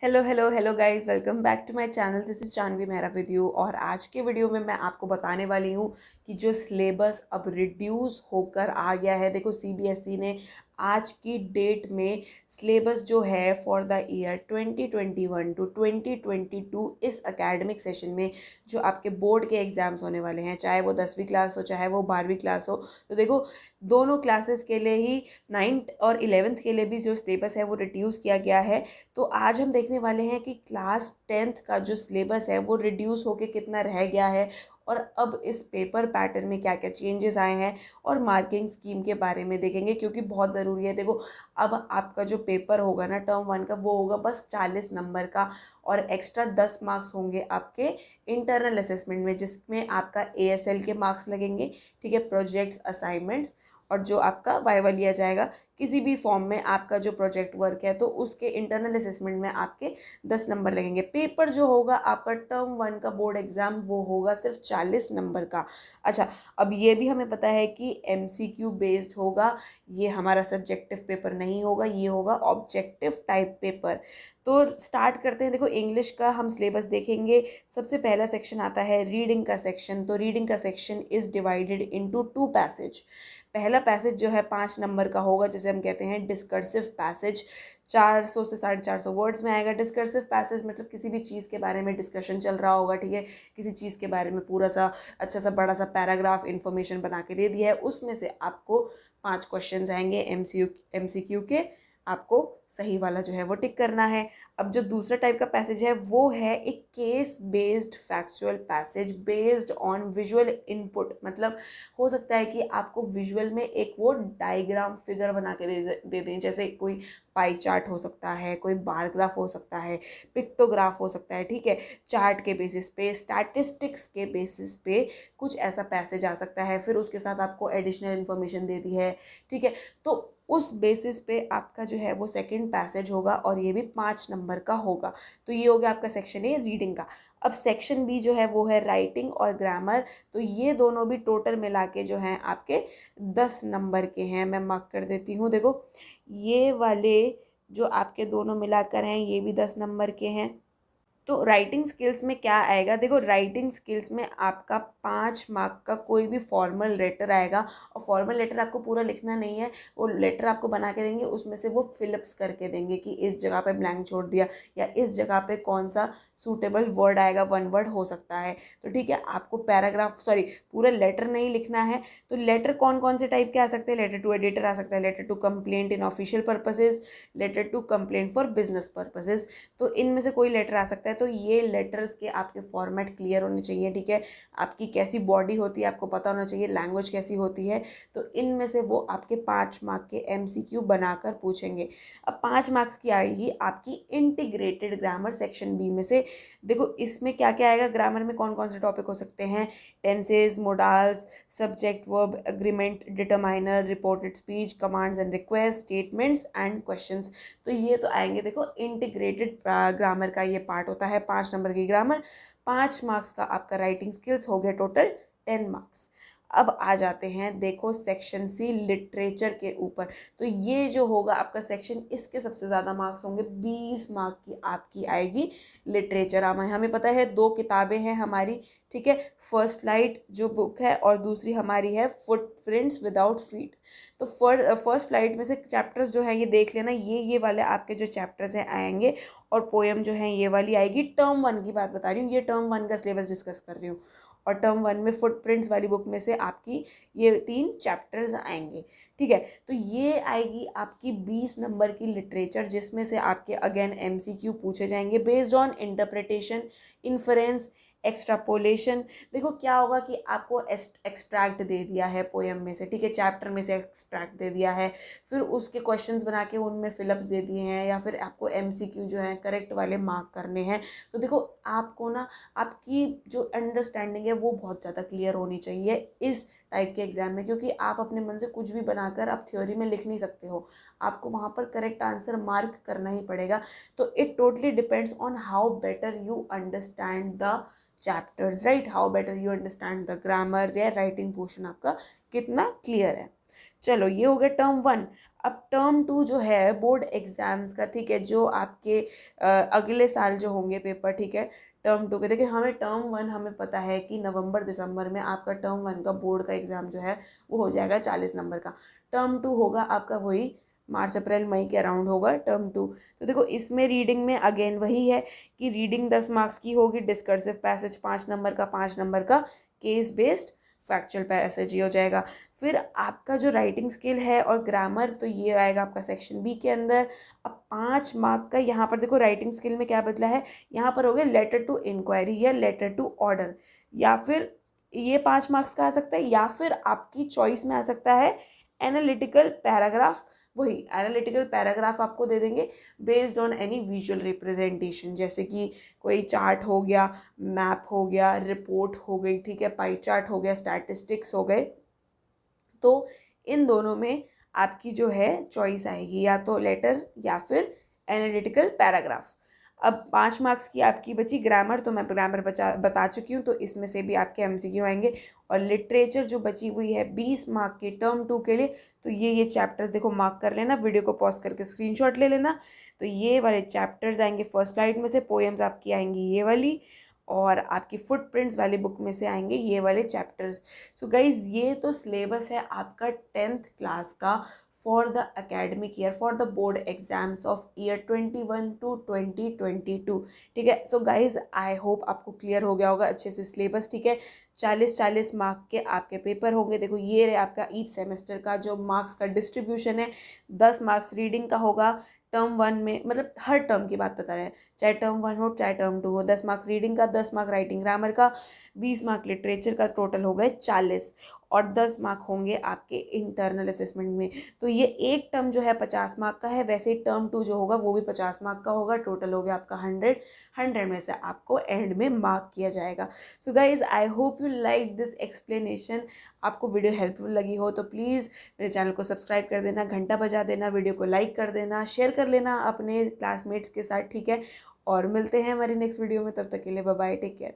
Hello hello hello guys, welcome back to my channel. This is Janvi Mehra with you. और आज के video में मैं आपको बताने वाली हूँ कि जो सिलेबस अब रिड्यूस होकर आ गया है। देखो, सीबीएसई ने आज की डेट में सिलेबस जो है फॉर द ईयर 2021 टू 2022 इस एकेडमिक सेशन में जो आपके बोर्ड के एग्ज़ाम्स होने वाले हैं, चाहे वो 10वीं क्लास हो चाहे वो 12वीं क्लास हो, तो देखो दोनों क्लासेस के लिए ही 9th और 11th के लिए भी जो सिलेबस है वो रिड्यूस किया गया है। तो आज हम देखने वाले हैं कि क्लास 10th का जो सिलेबस है वो रिड्यूस होके कितना रह गया है और अब इस पेपर पैटर्न में क्या क्या चेंजेस आए हैं, और मार्किंग स्कीम के बारे में देखेंगे क्योंकि बहुत ज़रूरी है। देखो, अब आपका जो पेपर होगा ना टर्म 1 का, वो होगा बस 40 नंबर का, और एक्स्ट्रा 10 मार्क्स होंगे आपके इंटरनल असेसमेंट में, जिसमें आपका एएसएल के मार्क्स लगेंगे। ठीक है, प्रोजेक्ट्स, असाइनमेंट्स, और जो आपका वाइवा लिया जाएगा किसी भी फॉर्म में, आपका जो प्रोजेक्ट वर्क है तो उसके इंटरनल असेसमेंट में आपके 10 नंबर लगेंगे। पेपर जो होगा आपका टर्म 1 का बोर्ड एग्जाम, वो होगा सिर्फ 40 नंबर का। अच्छा, अब ये भी हमें पता है कि एमसीक्यू बेस्ड होगा, ये हमारा सब्जेक्टिव पेपर नहीं होगा, ये होगा ऑब्जेक्टिव टाइप पेपर। तो स्टार्ट करते हैं। देखो, इंग्लिश का हम सिलेबस देखेंगे। सबसे पहला सेक्शन आता है रीडिंग का सेक्शन। तो रीडिंग का section is divided into 2 passage. पहला पैसेज जो है 5 नंबर का होगा, जिसे हम कहते हैं डिस्कर्सिव पैसेज। 400 से 450 वर्ड्स में आएगा। डिस्कर्सिव पैसेज मतलब किसी भी चीज़ के बारे में डिस्कशन चल रहा होगा, ठीक है, किसी चीज़ के बारे में पूरा सा अच्छा सा बड़ा सा पैराग्राफ इन्फॉर्मेशन बना के दे दिया है, उसमें से आपको 5 क्वेश्चन आएंगे एमसीक्यू के। आपको सही वाला जो है वो टिक करना है। अब जो दूसरा टाइप का पैसेज है वो है एक case based factual passage based on visual input. मतलब हो सकता है कि आपको विजुअल में एक वो डायग्राम फिगर बना के दे दें, जैसे कोई पाई चार्ट हो सकता है, कोई बार ग्राफ हो सकता है, पिक्टोग्राफ हो सकता है, ठीक है, चार्ट के बेसिस पे, स्टैटिस्टिक्स के बेसिस पे कुछ ऐसा पैसेज आ सकता है। फिर उसके साथ आपको एडिशनल इन्फॉर्मेशन दे दी है, ठीक है, तो उस बेसिस पे आपका जो है वो सेकंड पैसेज होगा, और ये भी 5 नंबर का होगा। तो ये हो गया आपका सेक्शन ए रीडिंग का। अब सेक्शन बी जो है वो है राइटिंग और ग्रामर। तो ये दोनों भी टोटल मिला के जो हैं आपके 10 नंबर के हैं। मैं मार्क कर देती हूँ। देखो, ये वाले जो आपके दोनों मिलाकर हैं ये भी 10 नंबर के हैं। तो राइटिंग स्किल्स में क्या आएगा? देखो, राइटिंग स्किल्स में आपका 5 मार्क का कोई भी फॉर्मल लेटर आएगा, और फॉर्मल लेटर आपको पूरा लिखना नहीं है, वो लेटर आपको बना के देंगे, उसमें से वो फिलिप्स करके देंगे कि इस जगह पे ब्लैंक छोड़ दिया, या इस जगह पे कौन सा सूटेबल वर्ड आएगा, 1 वर्ड हो सकता है। तो ठीक है, आपको पैराग्राफ सॉरी पूरा लेटर नहीं लिखना है। तो लेटर कौन कौन से टाइप के आ सकते हैं? लेटर टू एडिटर आ सकता है, letter to complaint in official purposes, letter to complaint for business purposes. तो इनमें से कोई लेटर आ सकता है। तो ये लेटर्स के आपके फॉर्मेट क्लियर होने चाहिए, ठीक है, आपकी कैसी बॉडी होती है आपको पता होना चाहिए, लैंग्वेज कैसी होती है। तो इनमें से वो आपके 5 मार्क के एमसीक्यू बनाकर पूछेंगे। अब 5 मार्क्स की आएगी आपकी इंटीग्रेटेड ग्रामर सेक्शन बी में से। देखो, इसमें क्या क्या आएगा? ग्रामर में कौन कौन से टॉपिक हो सकते हैं? Tenses, modals, subject verb, agreement, determiner, reported speech, commands and request, statements and questions. तो ये तो आएंगे। देखो, इंटीग्रेटेड ग्रामर का ये पार्ट होता है, 5 नंबर की ग्रामर। 5 मार्क्स का आपका राइटिंग स्किल्स हो गया, टोटल 10 मार्क्स। अब आ जाते हैं, देखो, सेक्शन सी लिटरेचर के ऊपर। तो ये जो होगा आपका सेक्शन, इसके सबसे ज़्यादा मार्क्स होंगे। 20 मार्क की आपकी आएगी लिटरेचर। हमें पता है 2 किताबें हैं हमारी, ठीक है, फर्स्ट फ्लाइट जो बुक है, और दूसरी हमारी है फुटप्रिंट्स विदाउट फीट। तो फर्स्ट फ्लाइट में से चैप्टर्स जो हैं ये देख लेना, ये वाले आपके जो चैप्टर्स हैं आएंगे, और पोएम जो है ये वाली आएगी। टर्म 1 की बात बता रही हूँ, ये टर्म 1 का सिलेबस डिस्कस कर रही हूँ। और टर्म 1 में फुटप्रिंट्स वाली बुक में से आपकी ये 3 चैप्टर्स आएंगे, ठीक है। तो ये आएगी आपकी 20 नंबर की लिटरेचर, जिसमें से आपके अगेन एमसीक्यू पूछे जाएंगे based on interpretation, inference, extrapolation. देखो, क्या होगा कि आपको एक्सट्रैक्ट दे दिया है पोएम में से, ठीक है, चैप्टर में से एक्सट्रैक्ट दे दिया है, फिर उसके क्वेश्चंस बना के उनमें फिलअप्स दे दिए हैं, या फिर आपको एमसीक्यू जो है करेक्ट वाले मार्क करने हैं। तो देखो, आपको ना आपकी जो अंडरस्टैंडिंग है वो बहुत ज़्यादा क्लियर होनी चाहिए इस टाइप के एग्जाम में, क्योंकि आप अपने मन से कुछ भी बनाकर आप थ्योरी में लिख नहीं सकते हो, आपको वहाँ पर करेक्ट आंसर मार्क करना ही पड़ेगा। तो it totally depends on how better you understand the chapters, right, how better you understand the grammar या राइटिंग पोर्शन आपका कितना क्लियर है। चलो, ये हो गया टर्म 1। अब टर्म 2 जो है बोर्ड एग्जाम्स का, ठीक है, जो आपके अगले साल जो होंगे पेपर, ठीक है, टर्म 2 के। देखिए हमें टर्म 1 हमें पता है कि नवंबर दिसंबर में आपका टर्म 1 का बोर्ड का एग्ज़ाम जो है वो हो जाएगा 40 नंबर का। टर्म 2 होगा आपका वही मार्च अप्रैल मई के अराउंड होगा टर्म 2। तो देखो इसमें रीडिंग में अगेन वही है कि रीडिंग 10 मार्क्स की होगी, डिस्कर्सिव पैसेज 5 नंबर का, 5 नंबर का केस बेस्ड फैक्चुअल पैसेज ही हो जाएगा। फिर आपका जो राइटिंग स्किल है और ग्रामर, तो ये आएगा आपका सेक्शन बी के अंदर। अब 5 मार्क का यहाँ पर देखो राइटिंग स्किल में क्या बदला है, यहाँ पर हो गया लेटर टू इंक्वायरी या लेटर टू ऑर्डर, या फिर ये 5 मार्क्स का आ सकता है, या फिर आपकी चॉइस में आ सकता है एनालिटिकल पैराग्राफ। वही एनालिटिकल पैराग्राफ आपको दे देंगे based on any visual representation, जैसे कि कोई चार्ट हो गया, मैप हो गया, रिपोर्ट हो गई, ठीक है, पाई चार्ट हो गया, स्टैटिस्टिक्स हो गए। तो इन दोनों में आपकी जो है चॉइस आएगी, या तो लेटर या फिर एनालिटिकल पैराग्राफ। अब 5 मार्क्स की आपकी बची ग्रामर, तो मैं ग्रामर बता चुकी हूँ, तो इसमें से भी आपके एमसीक्यू आएंगे। और लिटरेचर जो बची हुई है 20 मार्क की टर्म 2 के लिए, तो ये चैप्टर्स देखो मार्क कर लेना, वीडियो को पॉज करके स्क्रीनशॉट ले लेना। तो ये वाले चैप्टर्स आएंगे फर्स्ट स्लाइड में से, पोएम्स आपकी आएंगी ये वाली, और आपकी फुटप्रिंट्स वाली बुक में से आएंगे ये वाले चैप्टर्स। सो गाइज ये तो सिलेबस है आपका 10th क्लास का for the academic year, for the board exams of year 21 to 2022। ठीक है, सो गाइज आई होप आपको क्लियर हो गया होगा अच्छे से सिलेबस। ठीक है, 40-40 मार्क के आपके पेपर होंगे। देखो ये रहे आपका ईच सेमेस्टर का जो मार्क्स का डिस्ट्रीब्यूशन है। 10 मार्क्स रीडिंग का होगा टर्म 1 में, मतलब हर टर्म की बात बता रहे हैं, चाहे टर्म 1 हो चाहे टर्म 2 हो। 10 मार्क्स रीडिंग का, 10 मार्क राइटिंग ग्रामर का, 20 मार्क लिटरेचर का, टोटल हो गए 40, और 10 मार्क होंगे आपके इंटरनल असेसमेंट में। तो ये एक टर्म जो है 50 मार्क का है, वैसे ही टर्म 2 जो होगा वो भी 50 मार्क का होगा। टोटल हो गया आपका 100 में से आपको एंड में मार्क किया जाएगा। So guys I hope you like this explanation. आपको वीडियो हेल्पफुल लगी हो तो प्लीज़ मेरे चैनल को सब्सक्राइब कर देना, घंटा बजा देना, वीडियो को लाइक कर देना, शेयर कर लेना अपने क्लासमेट्स के साथ। ठीक है, और मिलते हैं हमारी नेक्स्ट वीडियो में, तब तक के लिए बाय बाय, टेक केयर।